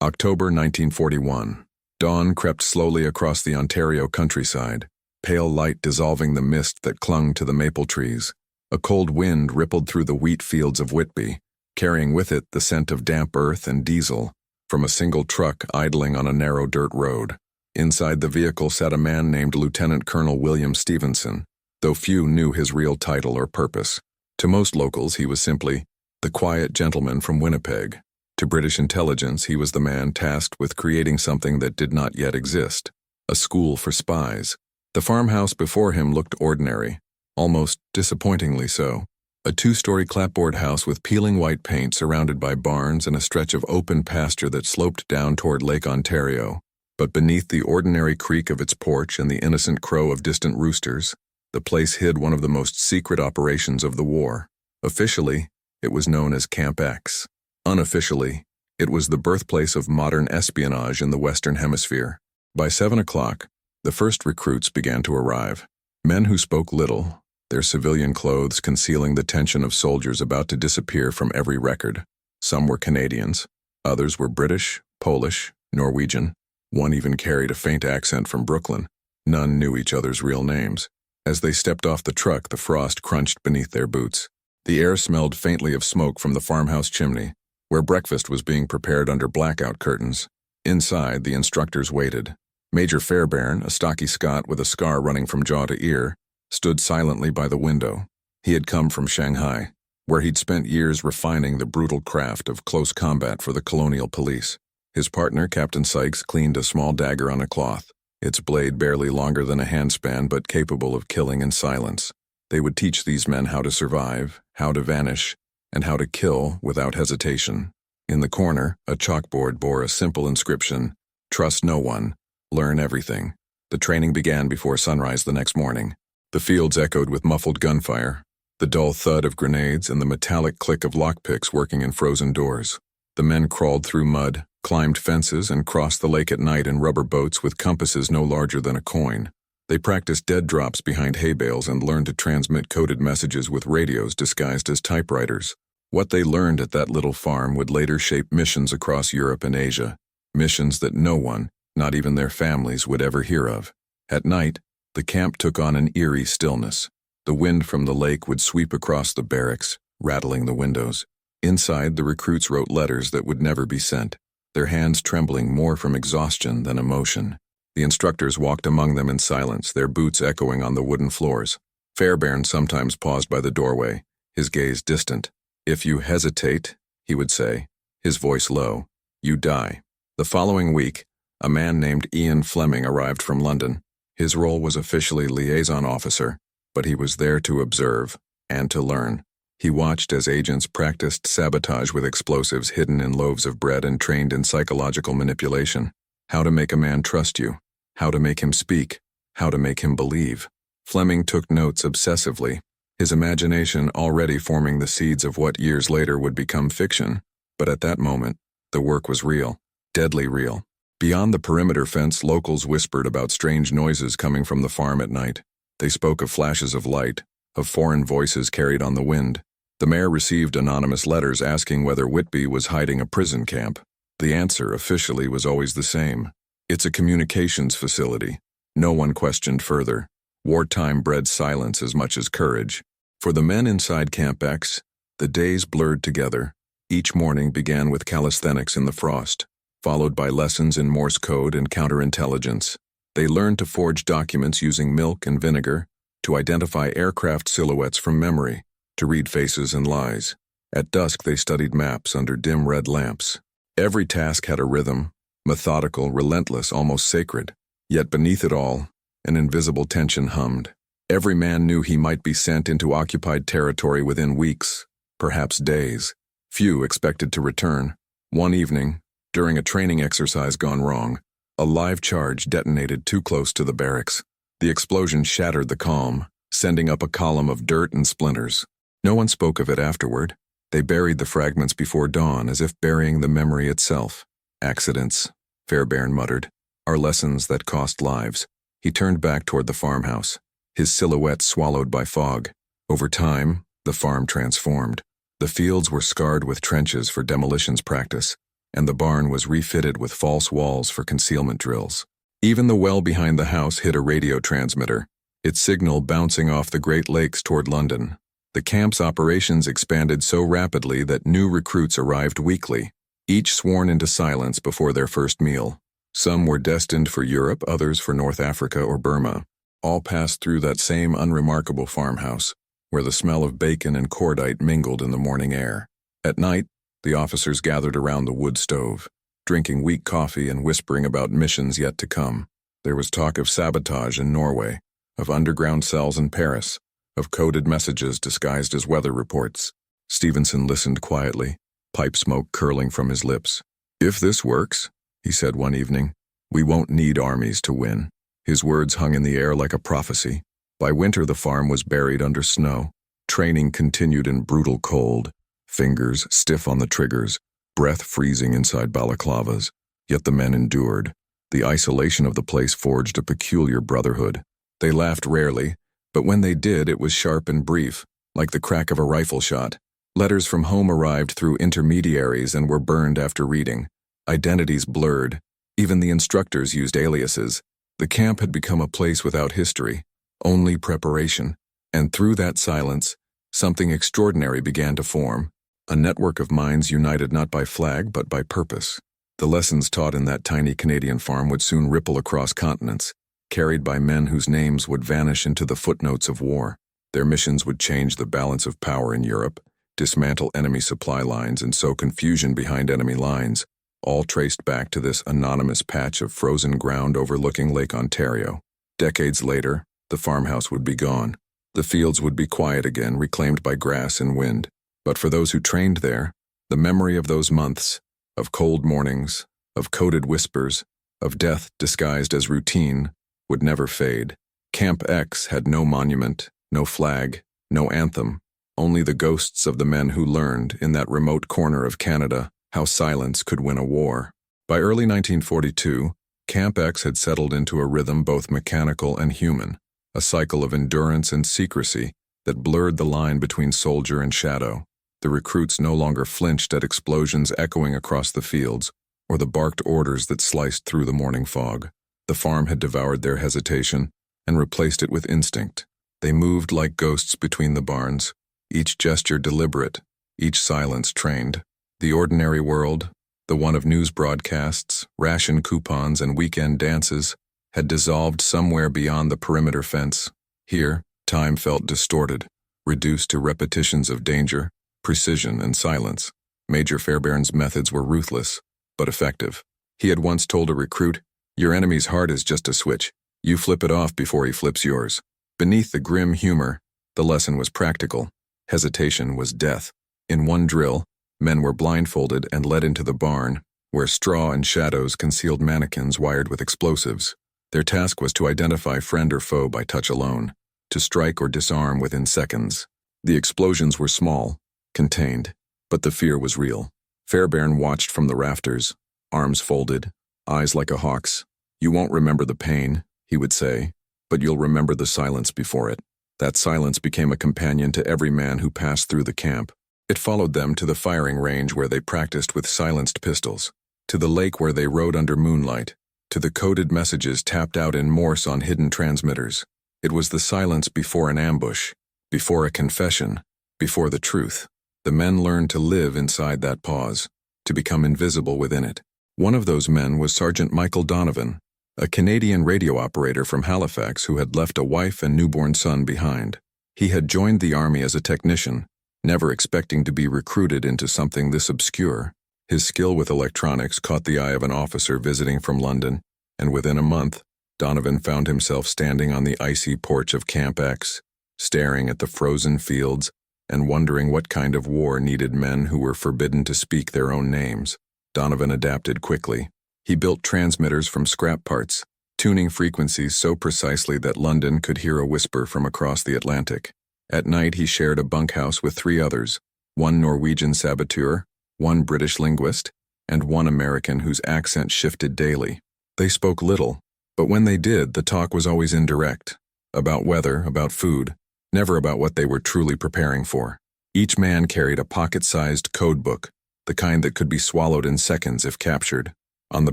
October 1941. Dawn crept slowly across the Ontario countryside, pale light dissolving the mist that clung to the maple trees. A cold wind rippled through the wheat fields of Whitby, carrying with it the scent of damp earth and diesel from a single truck idling on a narrow dirt road. Inside the vehicle sat a man named Lieutenant Colonel William Stevenson, though few knew his real title or purpose. To most locals, he was simply the quiet gentleman from Winnipeg. To British intelligence, he was the man tasked with creating something that did not yet exist, a school for spies. The farmhouse before him looked ordinary, almost disappointingly so. A two-story clapboard house with peeling white paint surrounded by barns and a stretch of open pasture that sloped down toward Lake Ontario. But beneath the ordinary creak of its porch and the innocent crow of distant roosters, the place hid one of the most secret operations of the war. Officially, it was known as Camp X. Unofficially, it was the birthplace of modern espionage in the Western Hemisphere. By 7 o'clock, the first recruits began to arrive. Men who spoke little, their civilian clothes concealing the tension of soldiers about to disappear from every record. Some were Canadians, others were British, Polish, Norwegian. One even carried a faint accent from Brooklyn. None knew each other's real names. As they stepped off the truck, the frost crunched beneath their boots. The air smelled faintly of smoke from the farmhouse chimney, where breakfast was being prepared under blackout curtains. Inside, the instructors waited. Major Fairbairn, a stocky Scot with a scar running from jaw to ear, stood silently by the window. He had come from Shanghai, where he'd spent years refining the brutal craft of close combat for the colonial police. His partner, Captain Sykes, cleaned a small dagger on a cloth, its blade barely longer than a handspan but capable of killing in silence. They would teach these men how to survive, how to vanish, and how to kill without hesitation. In the corner, a chalkboard bore a simple inscription, "Trust no one, learn everything." The training began before sunrise the next morning. The fields echoed with muffled gunfire, the dull thud of grenades and the metallic click of lockpicks working in frozen doors. The men crawled through mud, climbed fences, and crossed the lake at night in rubber boats with compasses no larger than a coin. They practiced dead drops behind hay bales and learned to transmit coded messages with radios disguised as typewriters. What they learned at that little farm would later shape missions across Europe and Asia, missions that no one, not even their families, would ever hear of. At night, the camp took on an eerie stillness. The wind from the lake would sweep across the barracks, rattling the windows. Inside, the recruits wrote letters that would never be sent, their hands trembling more from exhaustion than emotion. The instructors walked among them in silence, their boots echoing on the wooden floors. Fairbairn sometimes paused by the doorway, his gaze distant. "If you hesitate," he would say, his voice low, "you die." The following week, a man named Ian Fleming arrived from London. His role was officially liaison officer, but he was there to observe and to learn. He watched as agents practiced sabotage with explosives hidden in loaves of bread and trained in psychological manipulation. How to make a man trust you, how to make him speak, how to make him believe. Fleming took notes obsessively, his imagination already forming the seeds of what years later would become fiction. But at that moment, the work was real, deadly real. Beyond the perimeter fence, locals whispered about strange noises coming from the farm at night. They spoke of flashes of light, of foreign voices carried on the wind. The mayor received anonymous letters asking whether Whitby was hiding a prison camp. The answer officially was always the same. It's a communications facility. No one questioned further. Wartime bred silence as much as courage. For the men inside Camp X, the days blurred together. Each morning began with calisthenics in the frost, followed by lessons in Morse code and counterintelligence. They learned to forge documents using milk and vinegar, to identify aircraft silhouettes from memory, to read faces and lies. At dusk, they studied maps under dim red lamps. Every task had a rhythm, methodical, relentless, almost sacred. Yet beneath it all, an invisible tension hummed. Every man knew he might be sent into occupied territory within weeks, perhaps days. Few expected to return. One evening, during a training exercise gone wrong, a live charge detonated too close to the barracks. The explosion shattered the calm, sending up a column of dirt and splinters. No one spoke of it afterward. They buried the fragments before dawn as if burying the memory itself. "Accidents," Fairbairn muttered, "are lessons that cost lives." He turned back toward the farmhouse, his silhouette swallowed by fog. Over time, the farm transformed. The fields were scarred with trenches for demolitions practice. and the barn was refitted with false walls for concealment drills. Even the well behind the house hid a radio transmitter, its signal bouncing off the Great Lakes toward London. The camp's operations expanded so rapidly that new recruits arrived weekly, each sworn into silence before their first meal. Some were destined for Europe, others for North Africa or Burma. All passed through that same unremarkable farmhouse, where the smell of bacon and cordite mingled in the morning air. At night, the officers gathered around the wood stove, drinking weak coffee and whispering about missions yet to come. There was talk of sabotage in Norway, of underground cells in Paris, of coded messages disguised as weather reports. Stevenson listened quietly, pipe smoke curling from his lips. "If this works," he said one evening, "we won't need armies to win." His words hung in the air like a prophecy. By winter, the farm was buried under snow. Training continued in brutal cold, fingers stiff on the triggers, breath freezing inside balaclavas. Yet the men endured. The isolation of the place forged a peculiar brotherhood. They laughed rarely, but when they did, it was sharp and brief, like the crack of a rifle shot. Letters from home arrived through intermediaries and were burned after reading. Identities blurred. Even the instructors used aliases. The camp had become a place without history, only preparation. And through that silence, something extraordinary began to form. A network of minds united not by flag but by purpose. The lessons taught in that tiny Canadian farm would soon ripple across continents, carried by men whose names would vanish into the footnotes of war. Their missions would change the balance of power in Europe, dismantle enemy supply lines, and sow confusion behind enemy lines, all traced back to this anonymous patch of frozen ground overlooking Lake Ontario. Decades later, the farmhouse would be gone. The fields would be quiet again, reclaimed by grass and wind. But for those who trained there, the memory of those months, of cold mornings, of coded whispers, of death disguised as routine, would never fade. Camp X had no monument, no flag, no anthem, only the ghosts of the men who learned, in that remote corner of Canada, how silence could win a war. By early 1942, Camp X had settled into a rhythm both mechanical and human, a cycle of endurance and secrecy that blurred the line between soldier and shadow. The recruits no longer flinched at explosions echoing across the fields, or the barked orders that sliced through the morning fog. The farm had devoured their hesitation and replaced it with instinct. They moved like ghosts between the barns, each gesture deliberate, each silence trained. The ordinary world, the one of news broadcasts, ration coupons, and weekend dances, had dissolved somewhere beyond the perimeter fence. Here, time felt distorted, reduced to repetitions of danger, precision, and silence. Major Fairbairn's methods were ruthless, but effective. He had once told a recruit, "Your enemy's heart is just a switch. You flip it off before he flips yours." Beneath the grim humor, the lesson was practical. Hesitation was death. In one drill, men were blindfolded and led into the barn, where straw and shadows concealed mannequins wired with explosives. Their task was to identify friend or foe by touch alone, to strike or disarm within seconds. The explosions were small, contained, but the fear was real. Fairbairn watched from the rafters, arms folded, eyes like a hawk's. "You won't remember the pain," he would say, "but you'll remember the silence before it." That silence became a companion to every man who passed through the camp. It followed them to the firing range where they practiced with silenced pistols, to the lake where they rode under moonlight, to the coded messages tapped out in Morse on hidden transmitters. It was the silence before an ambush, before a confession, before the truth. The men learned to live inside that pause, to become invisible within it. One of those men was Sergeant Michael Donovan, a Canadian radio operator from Halifax who had left a wife and newborn son behind. He had joined the army as a technician, never expecting to be recruited into something this obscure. His skill with electronics caught the eye of an officer visiting from London, and within a month, Donovan found himself standing on the icy porch of Camp X, staring at the frozen fields and wondering what kind of war needed men who were forbidden to speak their own names. Donovan adapted quickly. He built transmitters from scrap parts, tuning frequencies so precisely that London could hear a whisper from across the Atlantic. At night, he shared a bunkhouse with 3 others, one Norwegian saboteur, one British linguist, and one American whose accent shifted daily. They spoke little, but when they did, the talk was always indirect, about weather, about food, never about what they were truly preparing for. Each man carried a pocket-sized code book, the kind that could be swallowed in seconds if captured. On the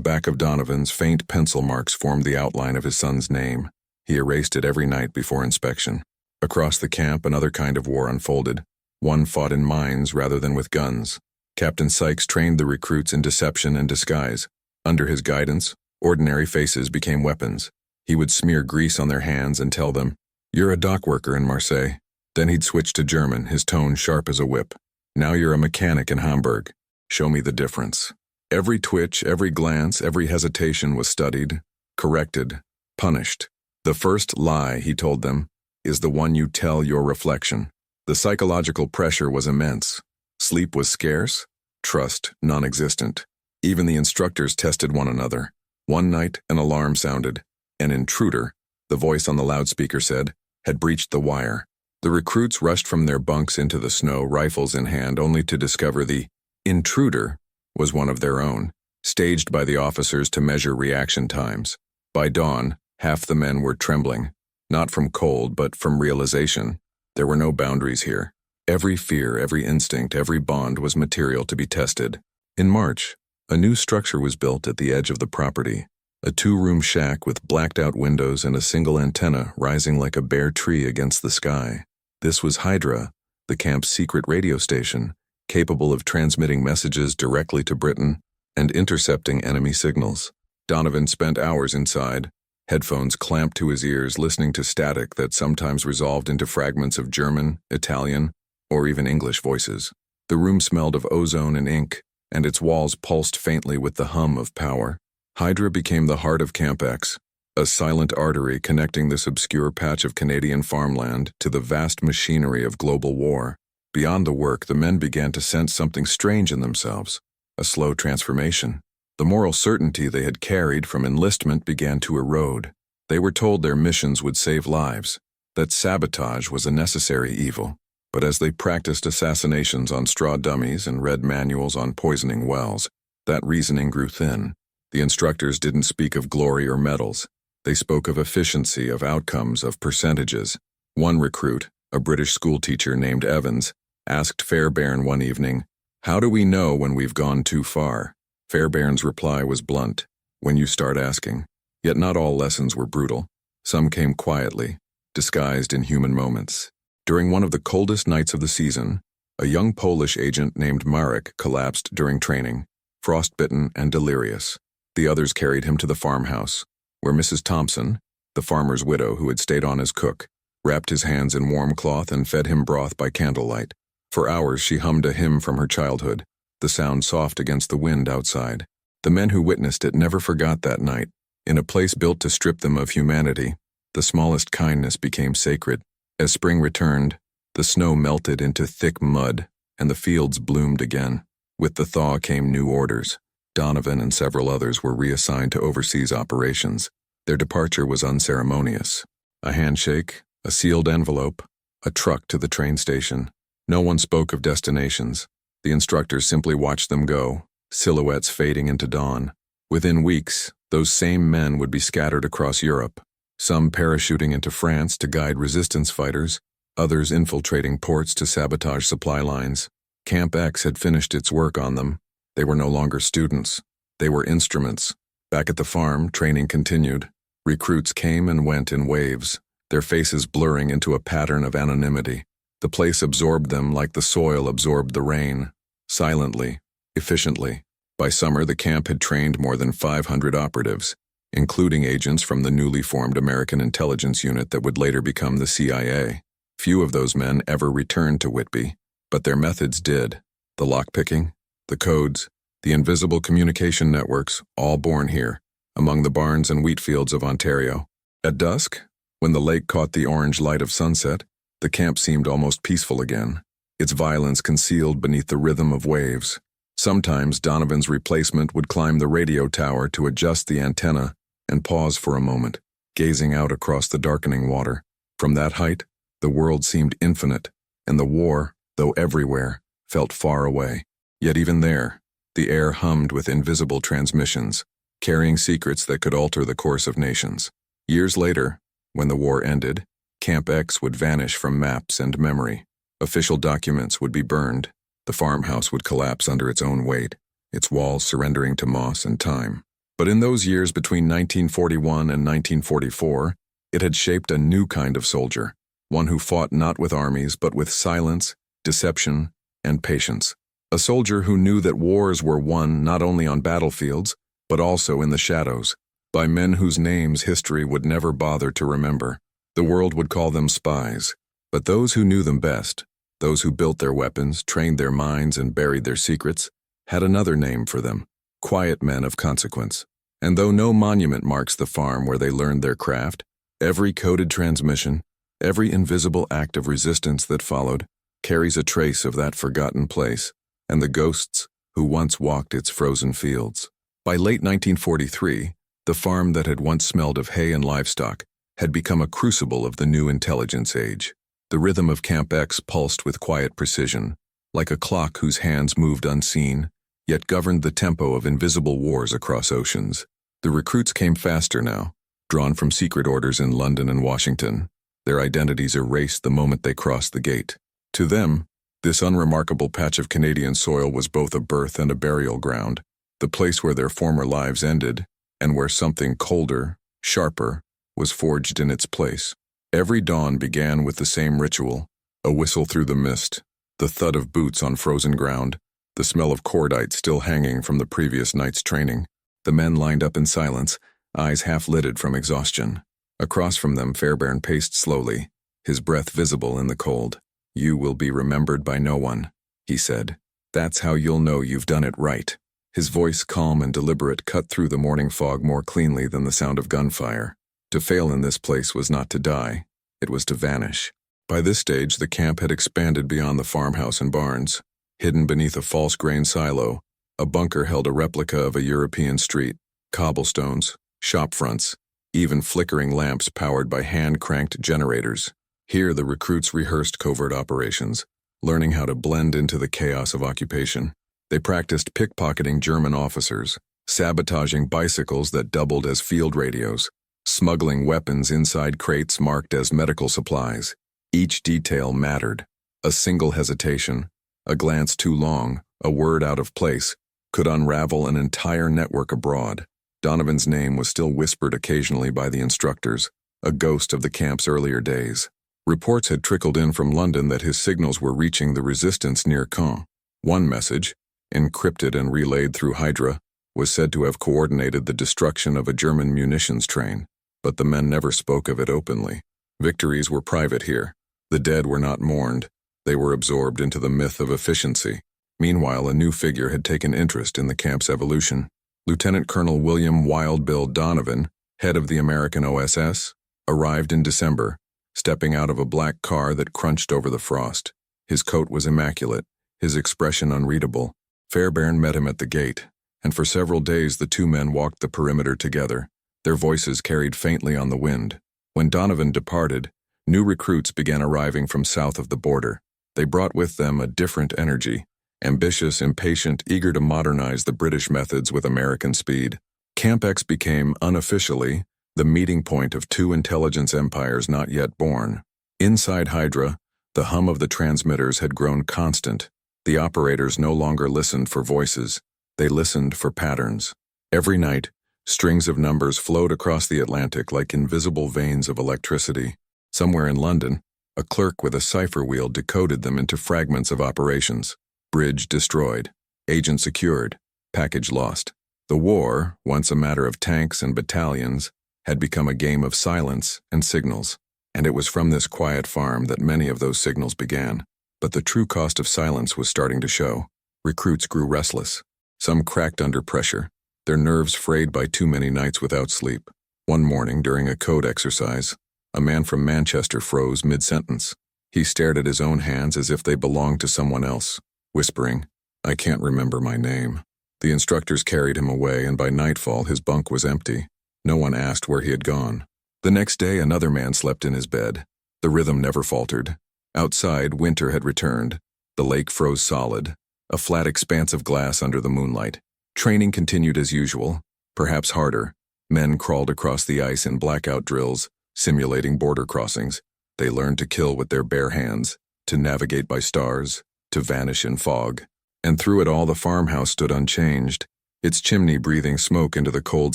back of Donovan's, faint pencil marks formed the outline of his son's name. He erased it every night before inspection. Across the camp, another kind of war unfolded. One fought in mines rather than with guns. Captain Sykes trained the recruits in deception and disguise. Under his guidance, ordinary faces became weapons. He would smear grease on their hands and tell them, "You're a dock worker in Marseille." Then he'd switch to German, his tone sharp as a whip. "Now you're a mechanic in Hamburg. Show me the difference." Every twitch, every glance, every hesitation was studied, corrected, punished. The first lie, he told them, is the one you tell your reflection. The psychological pressure was immense. Sleep was scarce, trust non-existent. Even the instructors tested one another. One night, an alarm sounded. An intruder, the voice on the loudspeaker said, had breached the wire. The recruits rushed from their bunks into the snow, rifles in hand, only to discover the intruder was one of their own, staged by the officers to measure reaction times. By dawn, half the men were trembling, not from cold but from realization. There were no boundaries here. Every fear, every instinct, every bond was material to be tested. In March, a new structure was built at the edge of the property, a 2-room shack with blacked-out windows and a single antenna rising like a bare tree against the sky. This was Hydra, the camp's secret radio station, capable of transmitting messages directly to Britain and intercepting enemy signals. Donovan spent hours inside, headphones clamped to his ears, listening to static that sometimes resolved into fragments of German, Italian, or even English voices. The room smelled of ozone and ink, and its walls pulsed faintly with the hum of power. Hydra became the heart of Camp X, a silent artery connecting this obscure patch of Canadian farmland to the vast machinery of global war. Beyond the work, the men began to sense something strange in themselves, a slow transformation. The moral certainty they had carried from enlistment began to erode. They were told their missions would save lives, that sabotage was a necessary evil. But as they practiced assassinations on straw dummies and read manuals on poisoning wells, that reasoning grew thin. The instructors didn't speak of glory or medals. They spoke of efficiency, of outcomes, of percentages. One recruit, a British schoolteacher named Evans, asked Fairbairn one evening, "How do we know when we've gone too far?" Fairbairn's reply was blunt, "When you start asking." Yet not all lessons were brutal. Some came quietly, disguised in human moments. During one of the coldest nights of the season, a young Polish agent named Marek collapsed during training, frostbitten and delirious. The others carried him to the farmhouse, where Mrs. Thompson, the farmer's widow who had stayed on as cook, wrapped his hands in warm cloth and fed him broth by candlelight. For hours she hummed a hymn from her childhood, the sound soft against the wind outside. The men who witnessed it never forgot that night. In a place built to strip them of humanity, the smallest kindness became sacred. As spring returned, the snow melted into thick mud, and the fields bloomed again. With the thaw came new orders. Donovan and several others were reassigned to overseas operations. Their departure was unceremonious. A handshake, a sealed envelope, a truck to the train station. No one spoke of destinations. The instructors simply watched them go, silhouettes fading into dawn. Within weeks, those same men would be scattered across Europe, some parachuting into France to guide resistance fighters, others infiltrating ports to sabotage supply lines. Camp X had finished its work on them. They were no longer students. They were instruments. Back at the farm, training continued. Recruits came and went in waves, their faces blurring into a pattern of anonymity. The place absorbed them like the soil absorbed the rain, silently, efficiently. By summer, the camp had trained more than 500 operatives, including agents from the newly formed American intelligence unit that would later become the CIA. Few of those men ever returned to Whitby, but their methods did. The lockpicking, the codes, the invisible communication networks, all born here, among the barns and wheat fields of Ontario. At dusk, when the lake caught the orange light of sunset, the camp seemed almost peaceful again, its violence concealed beneath the rhythm of waves. Sometimes Donovan's replacement would climb the radio tower to adjust the antenna and pause for a moment, gazing out across the darkening water. From that height, the world seemed infinite, and the war, though everywhere, felt far away. Yet even there, the air hummed with invisible transmissions, carrying secrets that could alter the course of nations. Years later, when the war ended, Camp X would vanish from maps and memory. Official documents would be burned, The farmhouse would collapse under its own weight, its walls surrendering to moss and time. But in those years between 1941 and 1944, it had shaped a new kind of soldier, one who fought not with armies but with silence, deception, and patience. A soldier who knew that wars were won not only on battlefields, but also in the shadows, by men whose names history would never bother to remember. The world would call them spies, but those who knew them best, those who built their weapons, trained their minds, and buried their secrets, had another name for them: quiet men of consequence. And though no monument marks the farm where they learned their craft, every coded transmission, every invisible act of resistance that followed, carries a trace of that forgotten place and the ghosts who once walked its frozen fields. By late 1943, the farm that had once smelled of hay and livestock had become a crucible of the new intelligence age. The rhythm of Camp X pulsed with quiet precision, like a clock whose hands moved unseen, yet governed the tempo of invisible wars across oceans. The recruits came faster now, drawn from secret orders in London and Washington, their identities erased the moment they crossed the gate. To them, this unremarkable patch of Canadian soil was both a birth and a burial ground, the place where their former lives ended, and where something colder, sharper, was forged in its place. Every dawn began with the same ritual: a whistle through the mist, the thud of boots on frozen ground, the smell of cordite still hanging from the previous night's training. The men lined up in silence, eyes half-lidded from exhaustion. Across from them, Fairbairn paced slowly, his breath visible in the cold. "You will be remembered by no one," he said. "That's how you'll know you've done it right." His voice, calm and deliberate, cut through the morning fog more cleanly than the sound of gunfire. To fail in this place was not to die, it was to vanish. By this stage, the camp had expanded beyond the farmhouse and barns. Hidden beneath a false grain silo, a bunker held a replica of a European street: cobblestones, shop fronts, even flickering lamps powered by hand-cranked generators. Here the recruits rehearsed covert operations, learning how to blend into the chaos of occupation. They practiced pickpocketing German officers, sabotaging bicycles that doubled as field radios, smuggling weapons inside crates marked as medical supplies. Each detail mattered. A single hesitation, a glance too long, a word out of place, could unravel an entire network abroad. Donovan's name was still whispered occasionally by the instructors, a ghost of the camp's earlier days. Reports had trickled in from London that his signals were reaching the resistance near Caen. One message, encrypted and relayed through Hydra, was said to have coordinated the destruction of a German munitions train, but the men never spoke of it openly. Victories were private here. The dead were not mourned. They were absorbed into the myth of efficiency. Meanwhile, a new figure had taken interest in the camp's evolution. Lieutenant Colonel William Wild Bill Donovan, head of the American OSS, arrived in December, stepping out of a black car that crunched over the frost. His coat was immaculate, his expression unreadable. Fairbairn met him at the gate, and for several days the two men walked the perimeter together, their voices carried faintly on the wind. When Donovan departed, new recruits began arriving from south of the border. They brought with them a different energy, ambitious, impatient, eager to modernize the British methods with American speed. Camp X became, unofficially, the meeting point of two intelligence empires not yet born. Inside Hydra, the hum of the transmitters had grown constant. The operators no longer listened for voices, they listened for patterns. Every night, strings of numbers flowed across the Atlantic like invisible veins of electricity. Somewhere in London, a clerk with a cipher wheel decoded them into fragments of operations. Bridge destroyed, agent secured, package lost. The war, once a matter of tanks and battalions, had become a game of silence and signals, and it was from this quiet farm that many of those signals began. But the true cost of silence was starting to show. Recruits grew restless. Some cracked under pressure, their nerves frayed by too many nights without sleep. One morning, during a code exercise, a man from Manchester froze mid-sentence. He stared at his own hands as if they belonged to someone else, whispering, "I can't remember my name." The instructors carried him away, and by nightfall his bunk was empty. No one asked where he had gone. The next day, another man slept in his bed. The rhythm never faltered. Outside, winter had returned. The lake froze solid, a flat expanse of glass under the moonlight. Training continued as usual, perhaps harder. Men crawled across the ice in blackout drills, simulating border crossings. They learned to kill with their bare hands, to navigate by stars, to vanish in fog. And through it all the farmhouse stood unchanged, its chimney breathing smoke into the cold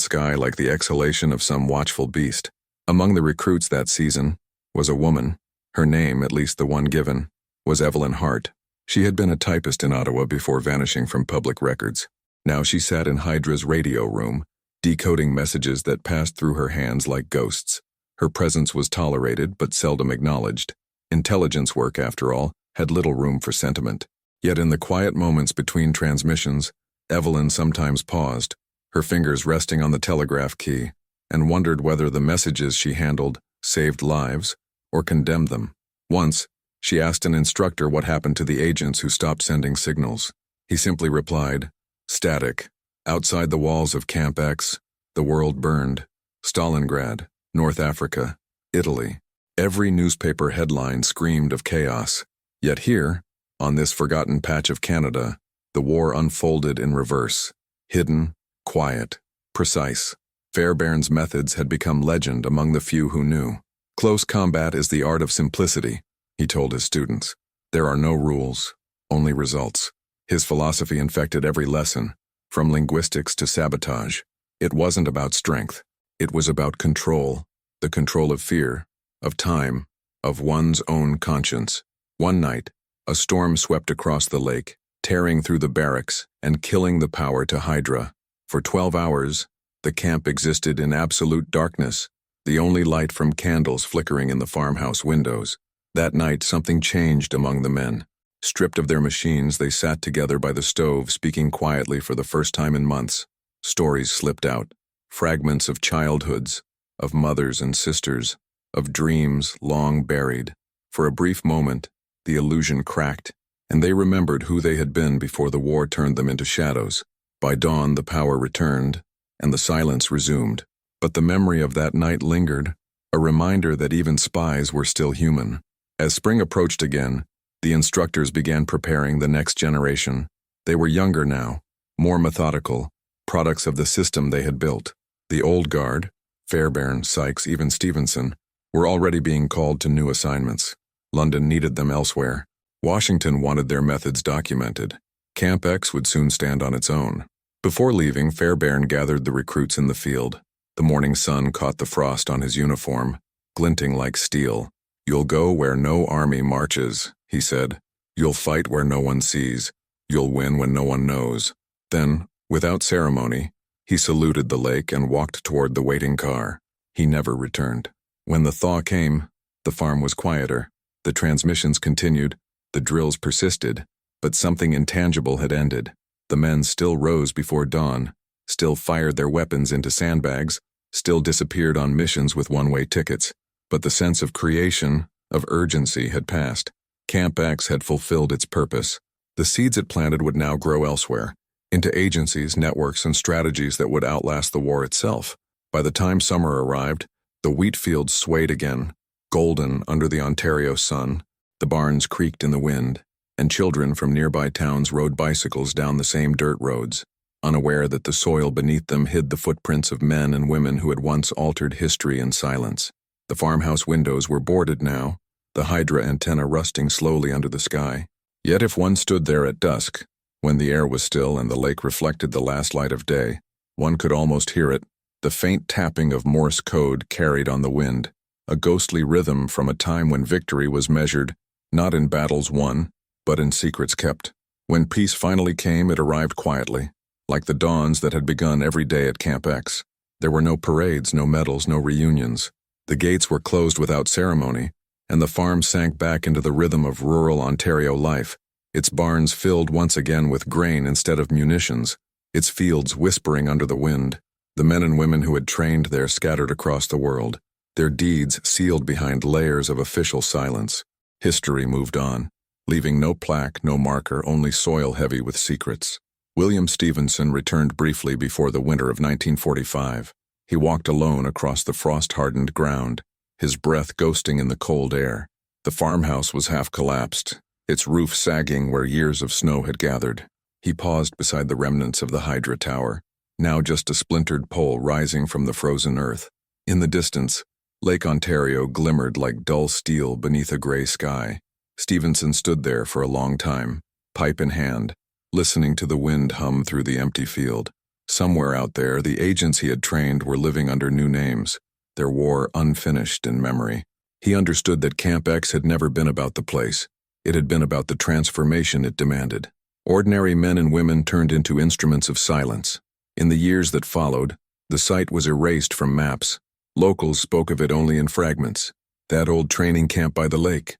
sky like the exhalation of some watchful beast. Among the recruits that season was a woman. Her name, at least the one given, was Evelyn Hart. She had been a typist in Ottawa before vanishing from public records. Now she sat in Hydra's radio room, decoding messages that passed through her hands like ghosts. Her presence was tolerated but seldom acknowledged. Intelligence work, after all, had little room for sentiment. Yet in the quiet moments between transmissions, Evelyn sometimes paused, her fingers resting on the telegraph key, and wondered whether the messages she handled saved lives or condemned them. Once, she asked an instructor what happened to the agents who stopped sending signals. He simply replied, "Static. Outside the walls of Camp X, the world burned. Stalingrad, North Africa, Italy." Every newspaper headline screamed of chaos. Yet here, on this forgotten patch of Canada, the war unfolded in reverse. Hidden, quiet, precise. Fairbairn's methods had become legend among the few who knew. "Close combat is the art of simplicity," he told his students. "There are no rules, only results." His philosophy infected every lesson, from linguistics to sabotage. It wasn't about strength. It was about control, the control of fear, of time, of one's own conscience. One night, a storm swept across the lake, tearing through the barracks and killing the power to Hydra. For 12 hours, the camp existed in absolute darkness, the only light from candles flickering in the farmhouse windows. That night, something changed among the men. Stripped of their machines, they sat together by the stove, speaking quietly for the first time in months. Stories slipped out, fragments of childhoods, of mothers and sisters, of dreams long buried. For a brief moment, the illusion cracked, and they remembered who they had been before the war turned them into shadows. By dawn, the power returned, and the silence resumed. But the memory of that night lingered, a reminder that even spies were still human. As spring approached again, the instructors began preparing the next generation. They were younger now, more methodical, products of the system they had built. The old guard, Fairbairn, Sykes, even Stevenson, were already being called to new assignments. London needed them elsewhere. Washington wanted their methods documented. Camp X would soon stand on its own. Before leaving, Fairbairn gathered the recruits in the field. The morning sun caught the frost on his uniform, glinting like steel. "You'll go where no army marches," he said. "You'll fight where no one sees. You'll win when no one knows." Then, without ceremony, he saluted the lake and walked toward the waiting car. He never returned. When the thaw came, the farm was quieter. The transmissions continued, the drills persisted, but something intangible had ended. The men still rose before dawn, still fired their weapons into sandbags, still disappeared on missions with one-way tickets. But the sense of creation, of urgency, had passed. Camp X had fulfilled its purpose. The seeds it planted would now grow elsewhere, into agencies, networks, and strategies that would outlast the war itself. By the time summer arrived, the wheat fields swayed again, golden under the Ontario sun. The barns creaked in the wind, and children from nearby towns rode bicycles down the same dirt roads, unaware that the soil beneath them hid the footprints of men and women who had once altered history in silence. The farmhouse windows were boarded now, the Hydra antenna rusting slowly under the sky. Yet if one stood there at dusk, when the air was still and the lake reflected the last light of day, one could almost hear it, the faint tapping of Morse code carried on the wind, a ghostly rhythm from a time when victory was measured, not in battles won, but in secrets kept. When peace finally came, it arrived quietly, like the dawns that had begun every day at Camp X. There were no parades, no medals, no reunions. The gates were closed without ceremony, and the farm sank back into the rhythm of rural Ontario life, its barns filled once again with grain instead of munitions, its fields whispering under the wind. The men and women who had trained there scattered across the world, their deeds sealed behind layers of official silence. History moved on, leaving no plaque, no marker, only soil heavy with secrets. William Stevenson returned briefly before the winter of 1945. He walked alone across the frost-hardened ground, his breath ghosting in the cold air. The farmhouse was half collapsed, its roof sagging where years of snow had gathered. He paused beside the remnants of the Hydra Tower, now just a splintered pole rising from the frozen earth. In the distance, Lake Ontario glimmered like dull steel beneath a gray sky. Stevenson stood there for a long time, pipe in hand, listening to the wind hum through the empty field. Somewhere out there, the agents he had trained were living under new names, their war unfinished in memory. He understood that Camp X had never been about the place. It had been about the transformation it demanded. Ordinary men and women turned into instruments of silence. In the years that followed, the site was erased from maps. Locals spoke of it only in fragments. That old training camp by the lake.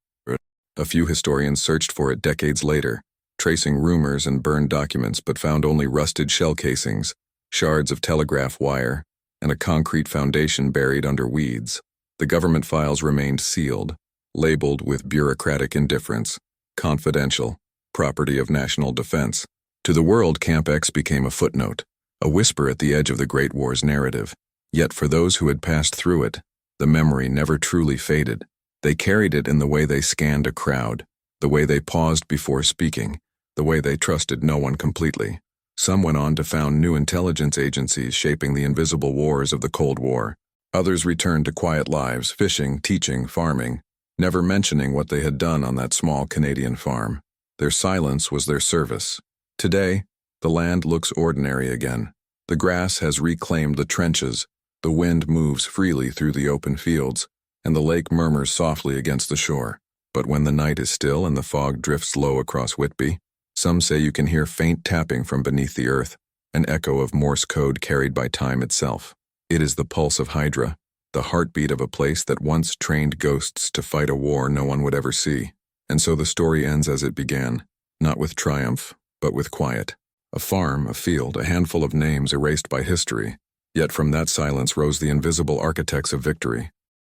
A few historians searched for it decades later, tracing rumors and burned documents, but found only rusted shell casings, shards of telegraph wire, and a concrete foundation buried under weeds. The government files remained sealed, labeled with bureaucratic indifference, confidential, property of national defense. To the world, Camp X became a footnote, a whisper at the edge of the Great War's narrative. Yet for those who had passed through it, the memory never truly faded. They carried it in the way they scanned a crowd, the way they paused before speaking, the way they trusted no one completely. Some went on to found new intelligence agencies shaping the invisible wars of the Cold War. Others returned to quiet lives, fishing, teaching, farming, never mentioning what they had done on that small Canadian farm. Their silence was their service. Today, the land looks ordinary again. The grass has reclaimed the trenches, the wind moves freely through the open fields, and the lake murmurs softly against the shore. But when the night is still and the fog drifts low across Whitby, some say you can hear faint tapping from beneath the earth, an echo of Morse code carried by time itself. It is the pulse of Hydra, the heartbeat of a place that once trained ghosts to fight a war no one would ever see. And so the story ends as it began, not with triumph, but with quiet. A farm, a field, a handful of names erased by history. Yet from that silence rose the invisible architects of victory.